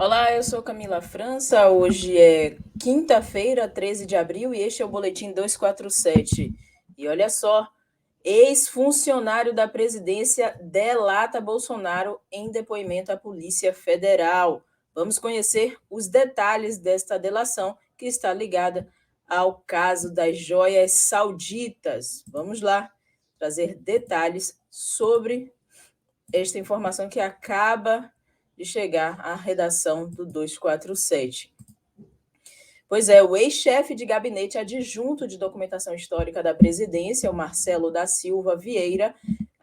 Olá, eu sou Camila França. Hoje é quinta-feira, 13 de abril, e este é o Boletim 247. E olha só, ex-funcionário da presidência delata Bolsonaro em depoimento à Polícia Federal. Vamos conhecer os detalhes desta delação que está ligada ao caso das joias sauditas. Vamos lá trazer detalhes sobre esta informação que acaba de chegar à redação do 247. Pois é, o ex-chefe de gabinete adjunto de documentação histórica da presidência, o Marcelo da Silva Vieira,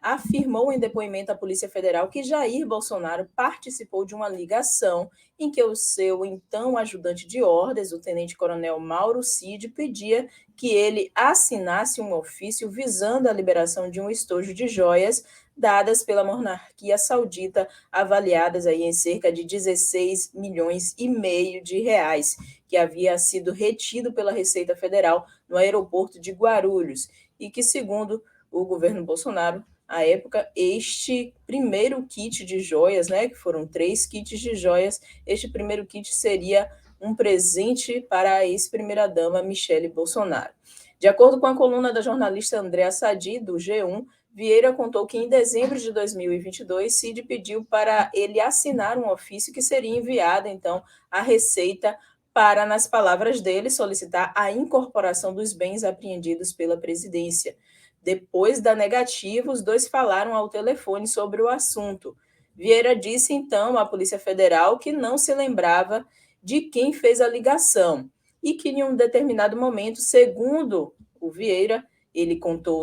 afirmou em depoimento à Polícia Federal que Jair Bolsonaro participou de uma ligação em que o seu então ajudante de ordens, o tenente-coronel Mauro Cid, pedia que ele assinasse um ofício visando a liberação de um estojo de joias dadas pela monarquia saudita, avaliadas aí em cerca de 16 milhões e meio de reais, que havia sido retido pela Receita Federal no aeroporto de Guarulhos e que, segundo o governo Bolsonaro, à época, este primeiro kit de joias, né, que foram 3 kits de joias, este primeiro kit seria um presente para a ex-primeira-dama Michele Bolsonaro. De acordo com a coluna da jornalista Andréa Sadi, do G1, Vieira contou que em dezembro de 2022, Cid pediu para ele assinar um ofício que seria enviado, então, à Receita para, nas palavras dele, solicitar a incorporação dos bens apreendidos pela presidência. Depois da negativa, os dois falaram ao telefone sobre o assunto. Vieira disse então à Polícia Federal que não se lembrava de quem fez a ligação e que em um determinado momento, segundo o Vieira,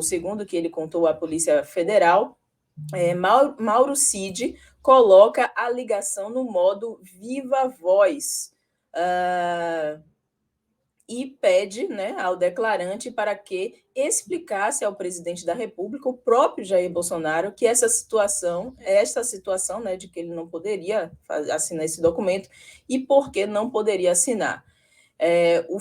segundo que ele contou à Polícia Federal, Mauro Cid coloca a ligação no modo viva voz. E pede, né, ao declarante para que explicasse ao presidente da República, o próprio Jair Bolsonaro, que essa situação, né, de que ele não poderia assinar esse documento e por que não poderia assinar.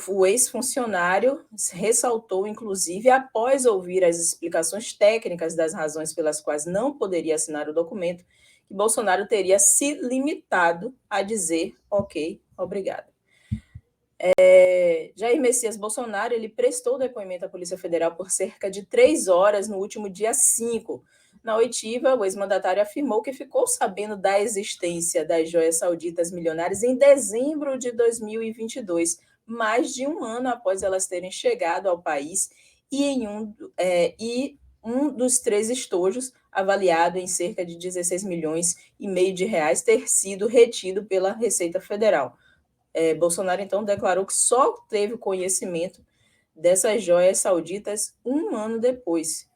O ex-funcionário ressaltou, inclusive, após ouvir as explicações técnicas das razões pelas quais não poderia assinar o documento, que Bolsonaro teria se limitado a dizer ok, obrigado. Jair Messias Bolsonaro ele prestou depoimento à Polícia Federal por cerca de 3 horas no último dia 5. Na oitiva, o ex-mandatário afirmou que ficou sabendo da existência das joias sauditas milionárias em dezembro de 2022, mais de um ano após elas terem chegado ao país, e um dos 3 estojos, avaliado em cerca de 16 milhões e meio de reais, ter sido retido pela Receita Federal. Bolsonaro, então, declarou que só teve conhecimento dessas joias sauditas um ano depois.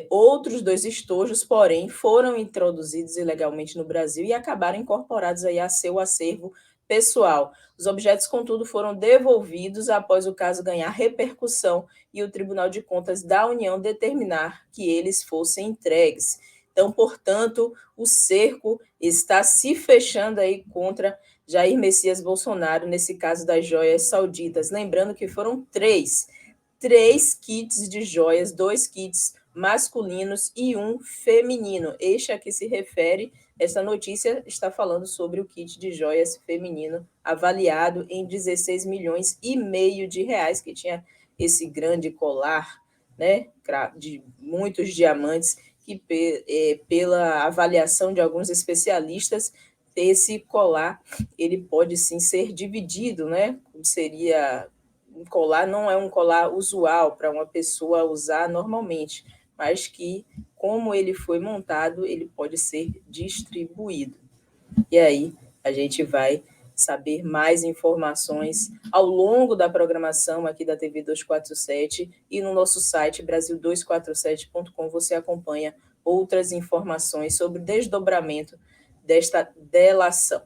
Outros 2 estojos, porém, foram introduzidos ilegalmente no Brasil e acabaram incorporados aí a seu acervo pessoal. Os objetos, contudo, foram devolvidos após o caso ganhar repercussão e o Tribunal de Contas da União determinar que eles fossem entregues. Então, portanto, o cerco está se fechando aí contra Jair Messias Bolsonaro, nesse caso das joias sauditas. Lembrando que foram 3 kits de joias, 2 kits masculinos e um feminino. Este a que se refere, essa notícia está falando sobre o kit de joias feminino, avaliado em 16 milhões e meio de reais, que tinha esse grande colar, né, de muitos diamantes, que pela avaliação de alguns especialistas, esse colar ele pode sim ser dividido, né? Seria um colar, não é um colar usual para uma pessoa usar normalmente, mas que, como ele foi montado, ele pode ser distribuído. E aí a gente vai saber mais informações ao longo da programação aqui da TV 247 e no nosso site brasil247.com você acompanha outras informações sobre o desdobramento desta delação.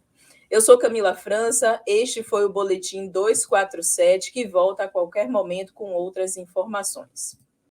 Eu sou Camila França, este foi o Boletim 247, que volta a qualquer momento com outras informações.